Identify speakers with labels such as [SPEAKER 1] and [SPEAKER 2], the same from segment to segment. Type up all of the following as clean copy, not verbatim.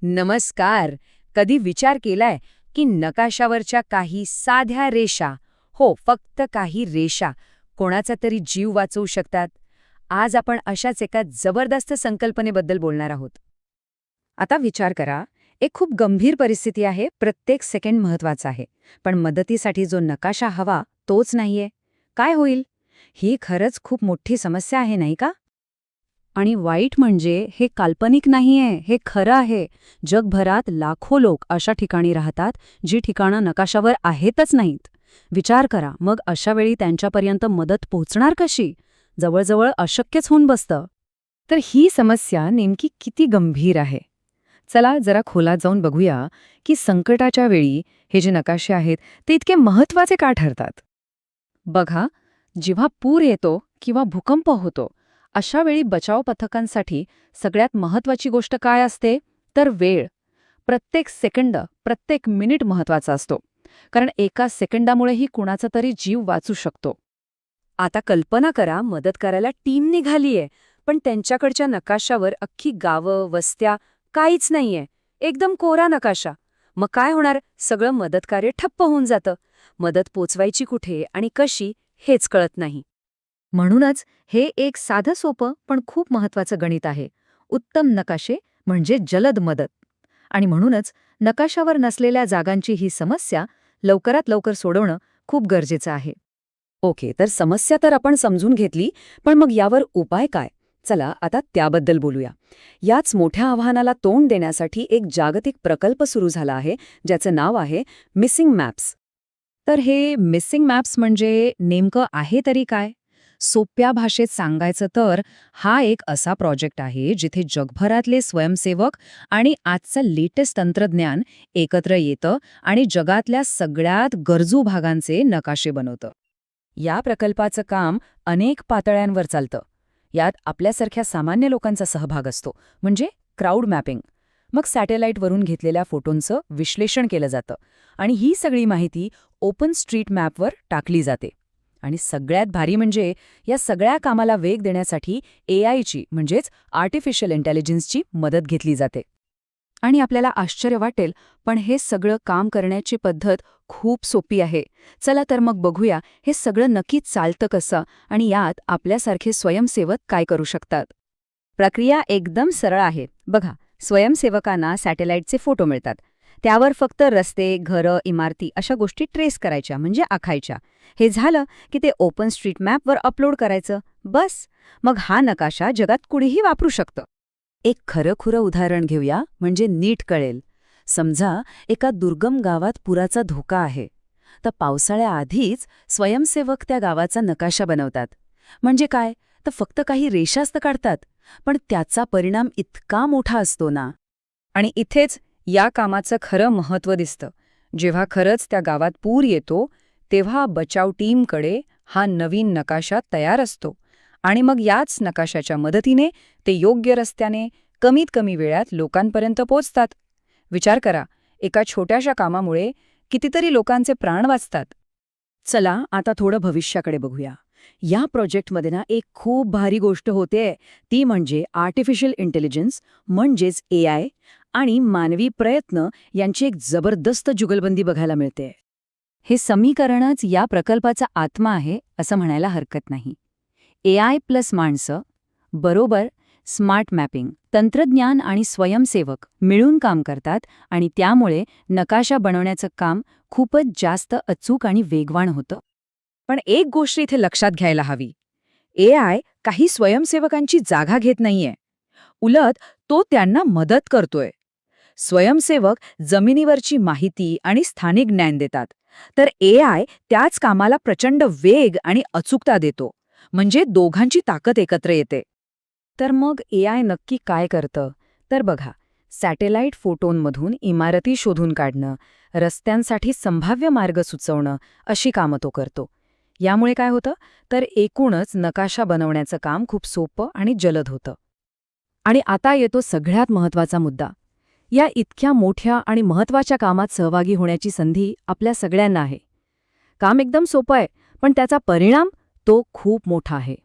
[SPEAKER 1] नमस्कार. कधी विचार केलाय की नकाशावरच्या काही साध्या रेषा, हो फक्त काही रेषा, कोणाचा तरी जीव वाचवू शकतात? आज आपण अशाच एका जबरदस्त संकल्पनेबद्दल बोलणार आहोत. आता विचार करा, एक खूप गंभीर परिस्थिती आहे, प्रत्येक सेकंड महत्वाचा आहे, पण मदतीसाठी जो नकाशा हवा तोच नाहीये. काय होईल? ही खरंच खूप मोठी समस्या आहे, नाही का? आणि वाईट म्हणजे हे काल्पनिक नाहीये, हे खरं आहे. जगभरात लाखो लोक अशा ठिकाणी राहतात जी ठिकाणं नकाशावर आहेतच नाहीत. विचार करा, मग अशा वेळी त्यांच्यापर्यंत मदत पोहोचणार कशी? जवळजवळ अशक्यच होऊन बसतं. तर ही समस्या नेमकी किती गंभीर आहे? चला जरा खोलात जाऊन बघूया की संकटाच्या वेळी हे जे नकाशे आहेत ते इतके महत्वाचे का ठरतात. बघा, जेव्हा पूर येतो किंवा भूकंप होतो, अशा वेळी बचाव पथकांसाठी सगळ्यात महत्वाची गोष्ट काय असते? तर वेळ. प्रत्येक सेकंद, प्रत्येक मिनिट महत्वाचा असतो, कारण एका सेकंदामुळेही कुणाचा तरी जीव वाचू शकतो. आता कल्पना करा, मदत करायला टीम निघालीये, पण त्यांच्याकडच्या नकाशावर अख्खी गावं, वस्त्या काहीच नाहीये. एकदम कोरा नकाशा. मग काय होणार? सगळं मदतकार्य ठप्प होऊन जातं. मदत पोचवायची कुठे आणि कशी हेच कळत नाही. म्हणूनच हे एक साधं सोपं पण खूप महत्वाचं गणित आहे. उत्तम नकाशे म्हणजे जलद मदत. आणि म्हणूनच नकाशावर नसलेल्या जागांची ही समस्या लवकरात लवकर सोडवणं खूप गरजेचं आहे. ओके, तर समस्या तर आपण समजून घेतली, पण मग यावर उपाय काय? चला आता त्याबद्दल बोलूया. याच मोठ्या आव्हानाला तोंड देण्यासाठी एक जागतिक प्रकल्प सुरू झाला आहे, ज्याचं नाव आहे मिसिंग मॅप्स. तर हे मिसिंग मॅप्स म्हणजे नेमकं आहे तरी काय? सोप्या भाषेत सांगायचं तर हा एक असा प्रोजेक्ट आहे जिथे जगभरातले स्वयंसेवक आणि आजचं लेटेस्ट तंत्रज्ञान एकत्र येतं आणि जगातल्या सगळ्यात गरजू भागांचे नकाशे बनवतं. या प्रकल्पाचं काम अनेक पातळ्यांवर चालतं. यात आपल्यासारख्या सामान्य लोकांचा सहभाग असतो, म्हणजे क्राऊड मॅपिंग. मग सॅटेलाईटवरून घेतलेल्या फोटोंचं विश्लेषण केलं जातं आणि ही सगळी माहिती ओपन स्ट्रीट मॅपवर टाकली जाते. आणि सगळ्यात भारी म्हणजे या सगळ्या कामाला वेग देण्यासाठी AIची म्हणजेच आर्टिफिशियल इंटेलिजन्सची मदत घेतली जाते. आणि आपल्याला आश्चर्य वाटेल, पण हे सगळं काम करण्याची पद्धत खूप सोपी आहे. चला तर मग बघूया हे सगळं नक्की चालतं कसं आणि यात आपल्यासारखे स्वयंसेवक काय करू शकतात. प्रक्रिया एकदम सरळ आहे. बघा, स्वयंसेवकांना सॅटेलाईटचे फोटो मिळतात. त्यावर फक्त रस्ते, घरं, इमारती अशा गोष्टी ट्रेस करायच्या, म्हणजे आखायच्या. हे झालं की ते ओपन स्ट्रीट मॅपवर अपलोड करायचं. बस. मग हा नकाशा जगात कुणीही वापरू शकतं. एक खरंखुरं उदाहरण घेऊया, म्हणजे नीट कळेल. समजा एका दुर्गम गावात पुराचा धोका आहे. तर पावसाळ्याआधीच स्वयंसेवक त्या गावाचा नकाशा बनवतात. म्हणजे काय? तर फक्त काही रेषाच तर काढतात, पण त्याचा परिणाम इतका मोठा असतो ना. आणि इथेच या कामाचं खरं महत्त्व दिसतं. जेव्हा खरंच त्या गावात पूर येतो, तेव्हा बचाव टीमकडे हा नवीन नकाशा तयार असतो. आणि मग याच नकाशाच्या मदतीने ते योग्य रस्त्याने कमीत कमी वेळात लोकांपर्यंत पोचतात. विचार करा, एका छोट्याशा कामामुळे कितीतरी लोकांचे प्राण वाचतात. चला आता थोडं भविष्याकडे बघूया. या प्रोजेक्टमध्ये ना एक खूप भारी गोष्ट होतेय, ती म्हणजे आर्टिफिशियल इंटेलिजन्स म्हणजेच AI आणि मानवी प्रयत्न यांची एक जबरदस्त जुगलबंदी बघायला मिळते. हे समीकरणच या प्रकल्पाचा आत्मा आहे असं म्हणायला हरकत नाही. AI प्लस माणसं बरोबर स्मार्ट मॅपिंग, तंत्रज्ञान आणि स्वयंसेवक मिळून काम करतात आणि त्यामुळे नकाशा बनवण्याचं काम खूपच जास्त अचूक आणि वेगवान होतं. पण एक गोष्ट इथे लक्षात घ्यायला हवी. AI काही स्वयंसेवकांची जागा घेत नाहीये. उलट तो त्यांना मदत करतोय. स्वयंसेवक जमिनीवरची माहिती आणि स्थानिक ज्ञान देतात, तर AI त्याच कामाला प्रचंड वेग आणि अचूकता देतो. म्हणजे दोघांची ताकद एकत्र येते. तर मग AI नक्की काय करतं? तर बघा, सॅटेलाईट फोटोंमधून इमारती शोधून काढणं, रस्त्यांसाठी संभाव्य मार्ग सुचवणं अशी कामं तो करतो. यामुळे काय होतं? तर एकूणच नकाशा बनवण्याचं काम खूप सोपं आणि जलद होतं. आणि आता येतो सगळ्यात महत्त्वाचा मुद्दा. या इतक्या मोठ्या आणि महत्त्वाच्या कामात सहभागी होण्याची संधी आपल्या सगळ्यांना आहे. काम एकदम सोपं आहे, पण त्याचा परिणाम तो खूप मोठा आहे.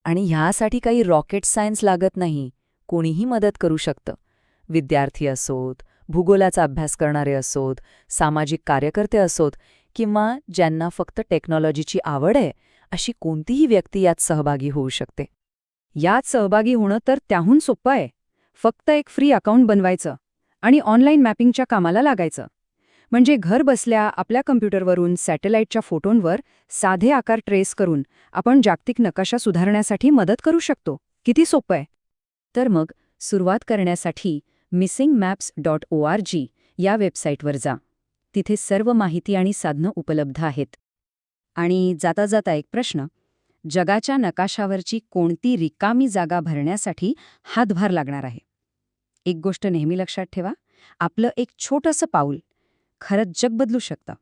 [SPEAKER 1] आणि ह्यासाठी काही रॉकेट सायन्स लागत नाही. कोणीही मदत करू शकतं. विद्यार्थी असोत, भूगोलाचा अभ्यास करणारे असोत, सामाजिक कार्यकर्ते असोत किंवा ज्यांना फक्त टेक्नॉलॉजीची आवड आहे, अशी कोणतीही व्यक्ती यात सहभागी होऊ शकते. यात सहभागी होणं तर त्याहून सोपं आहे. फक्त एक फ्री अकाउंट बनवायचं आणि ऑनलाईन मॅपिंगच्या कामाला लागायचं. म्हणजे घर बसल्या आपल्या कम्प्युटरवरून सॅटेलाईटच्या फोटोंवर साधे आकार ट्रेस करून आपण जागतिक नकाशा सुधारण्यासाठी मदत करू शकतो. किती सोपं आहे. तर मग सुरुवात करण्यासाठी missingmaps.org या वेबसाईटवर जा. तिथे सर्व माहिती आणि साधनं उपलब्ध आहेत. आणि जाता जाता एक प्रश्न, जगाच्या नकाशावरची कोणती रिकामी जागा भरण्यासाठी हातभार लागणार आहे? एक गोष्ट नेहमी लक्षात ठेवा, आपलं एक छोटंसं पाऊल खरंच जग बदलू शकतं.